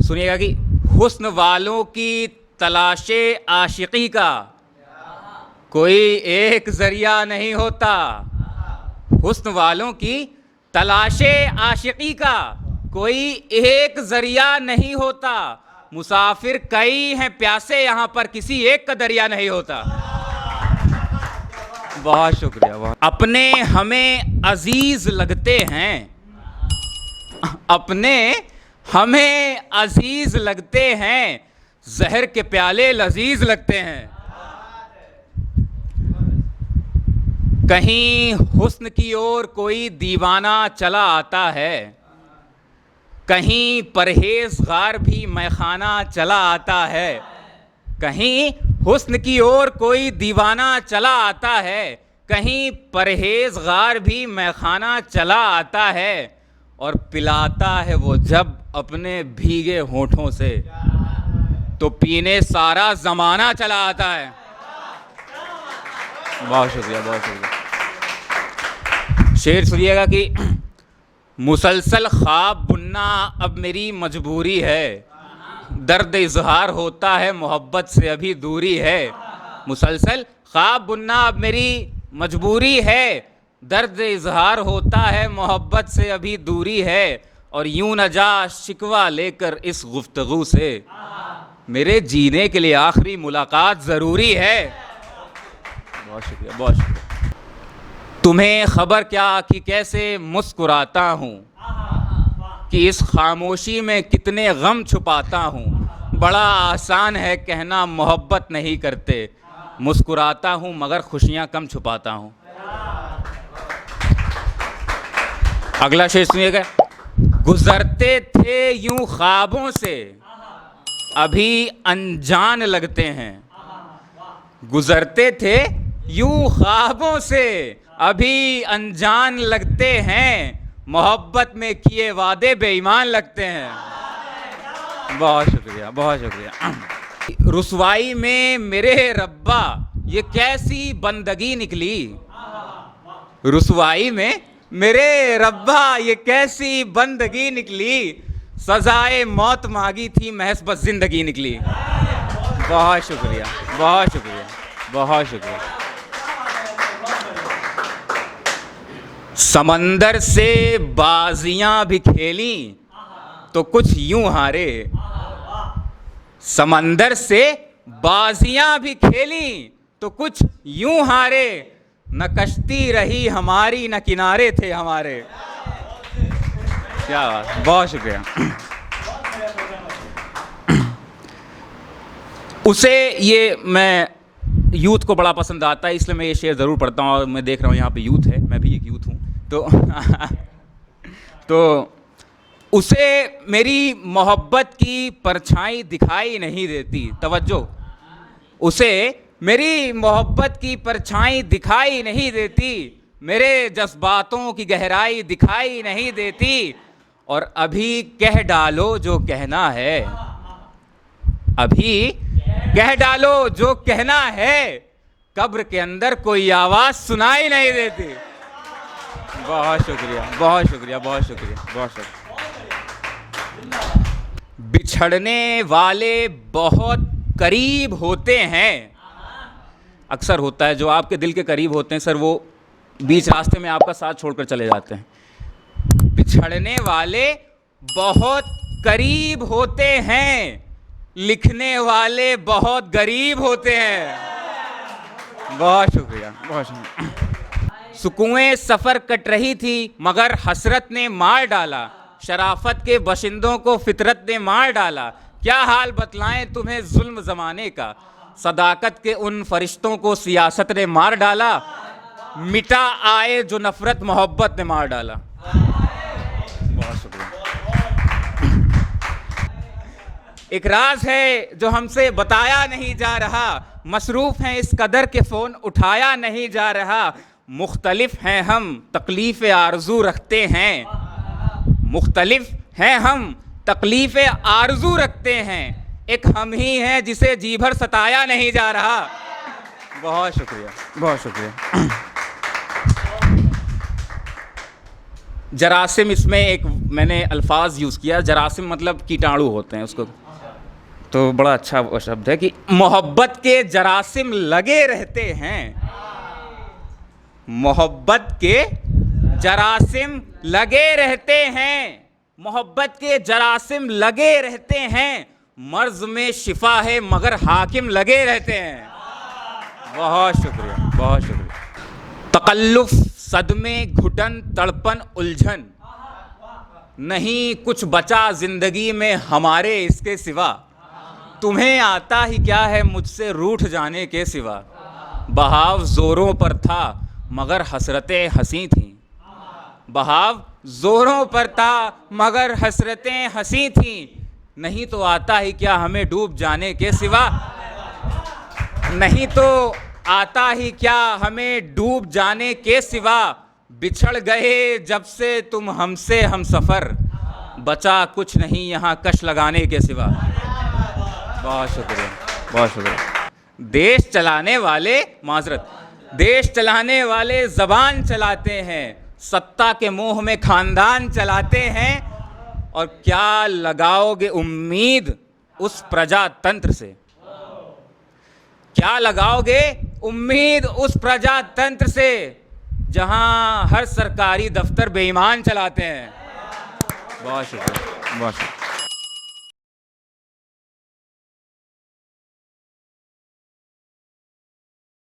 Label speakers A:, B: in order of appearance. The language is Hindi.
A: सुनिएगा कि हुस्न वालों की तलाशे आशिकी का कोई एक जरिया नहीं होता। हुस्न वालों की तलाशे आशिकी का कोई एक जरिया नहीं होता। मुसाफिर कई हैं प्यासे, यहाँ पर किसी एक का दरिया नहीं होता। बहुत शुक्रिया। बहुत अपने हमें अजीज लगते हैं, अपने हमें अजीज लगते हैं, जहर के प्याले लजीज लगते हैं। कहीं हुस्न की ओर कोई दीवाना चला आता है, कहीं परहेजगार भी मैखाना चला आता है। कहीं हुस्न की ओर कोई दीवाना चला आता है, कहीं परहेजगार भी मैखाना चला आता है। और पिलाता है वो जब अपने भीगे होठों से, तो पीने सारा जमाना चला आता है। बहुत शुक्रिया, बहुत शुक्रिया। शेर सुनिएगा कि मुसलसल ख्वाब बुनना अब मेरी मजबूरी है, दर्द इजहार होता है मोहब्बत से अभी दूरी है। मुसलसल ख्वाब बुनना अब मेरी मजबूरी है, दर्द इजहार होता है मोहब्बत से अभी दूरी है। और यूं न जा शिकवा लेकर इस गुफ्तगू से, मेरे जीने के लिए आखिरी मुलाकात ज़रूरी है। बहुत शुक्रिया, बहुत शुक्रिया। तुम्हें खबर क्या कि कैसे मुस्कुराता हूँ, कि इस खामोशी में कितने गम छुपाता हूँ। बड़ा आसान है कहना मोहब्बत नहीं करते, मुस्कुराता हूँ मगर खुशियाँ कम छुपाता हूँ। अगला शेर सुनिएगा। गुजरते थे यूं ख्वाबों से, अभी अनजान लगते हैं। गुजरते थे यूं ख्वाबों से, अभी अनजान लगते हैं। मोहब्बत में किए वादे बेईमान लगते हैं। बहुत शुक्रिया, बहुत शुक्रिया। रुसवाई में मेरे रब्बा ये कैसी बंदगी निकली, रुसवाई में मेरे रब्बा ये कैसी बंदगी निकली। सजाए मौत मांगी थी महज बस जिंदगी निकली। बहुत शुक्रिया, बहुत शुक्रिया, बहुत शुक्रिया। समंदर से बाजियां भी खेली तो कुछ यूं हारे, समंदर से बाजियां भी खेली तो कुछ यूं हारे। न कश्ती रही हमारी न किनारे थे हमारे। क्या बात, बहुत शुक्रिया। उसे ये मैं यूथ को बड़ा पसंद आता है, इसलिए मैं ये शेर ज़रूर पढ़ता हूँ। और मैं देख रहा हूँ यहाँ पे यूथ है, मैं भी एक यूथ हूँ, तो उसे मेरी मोहब्बत की परछाई दिखाई नहीं देती। तवज्जो, उसे मेरी मोहब्बत की परछाई दिखाई नहीं देती, मेरे जज्बातों की गहराई दिखाई नहीं देती। और अभी कह डालो जो कहना है, अभी कह डालो जो कहना है, कब्र के अंदर कोई आवाज सुनाई नहीं देती। बहुत शुक्रिया, बहुत शुक्रिया, बहुत शुक्रिया, बहुत शुक्रिया। बिछड़ने वाले बहुत करीब होते हैं। अक्सर होता है जो आपके दिल के करीब होते हैं सर, वो बीच रास्ते में आपका साथ छोड़कर चले जाते हैं। बिछड़ने वाले बहुत करीब होते हैं, लिखने वाले बहुत गरीब होते हैं। बहुत शुक्रिया, बहुत शुक्रिया। सुकून सफ़र कट रही थी मगर हसरत ने मार डाला, शराफत के बशिंदों को फितरत ने मार डाला। क्या हाल बतलाएं तुम्हें जुल्म ज़माने का, सदाकत के उन फरिश्तों को सियासत ने मार डाला। मिटा आए जो नफ़रत मोहब्बत ने मार डाला। बहुत शुक्रिया। एक राज है जो हमसे बताया नहीं जा रहा, मसरूफ़ हैं इस कदर के फ़ोन उठाया नहीं जा रहा। मुख्तलिफ हैं हम तकलीफ़ आरज़ू रखते हैं, मुख्तलिफ हैं हम तकलीफ़ आरज़ू रखते हैं। एक हम ही हैं जिसे जी भर सताया नहीं जा रहा। बहुत शुक्रिया, बहुत शुक्रिया। जरासिम इसमें एक मैंने अल्फाज यूज़ किया, जरासिम मतलब कीटाणु होते हैं उसको, तो बड़ा अच्छा वो शब्द है कि मोहब्बत के जरासिम लगे रहते हैं, मोहब्बत के जरासिम लगे रहते हैं, मोहब्बत के जरासिम लगे रहते हैं, मर्ज में शिफा है मगर हाकिम लगे रहते हैं। बहुत शुक्रिया, बहुत शुक्रिया। तकल्लुफ, सदमे, घुटन, तड़पन, उलझन, नहीं कुछ बचा जिंदगी में हमारे इसके सिवा, तुम्हें आता ही क्या है मुझसे रूठ जाने के सिवा, बहाव जोरों पर था मगर हसरतें हंसी थीं, बहाव जोरों पर था मगर हसरतें हंसी थीं, नहीं तो आता ही क्या हमें डूब जाने के सिवा, नहीं तो आता ही क्या हमें डूब जाने के सिवा, बिछड़ गए जब से तुम हमसे हम सफ़र, बचा कुछ नहीं यहाँ कश लगाने के सिवा। बहुत शुक्रिया, बहुत शुक्रिया। देश चलाने वाले, माजरत, देश चलाने वाले ज़बान चलाते हैं, सत्ता के मोह में खानदान चलाते हैं, और क्या लगाओगे उम्मीद उस प्रजातंत्र से, क्या लगाओगे उम्मीद उस प्रजातंत्र से जहां हर सरकारी दफ्तर बेईमान चलाते हैं। बहुत शुक्रिया, बहुत शुक्रिया।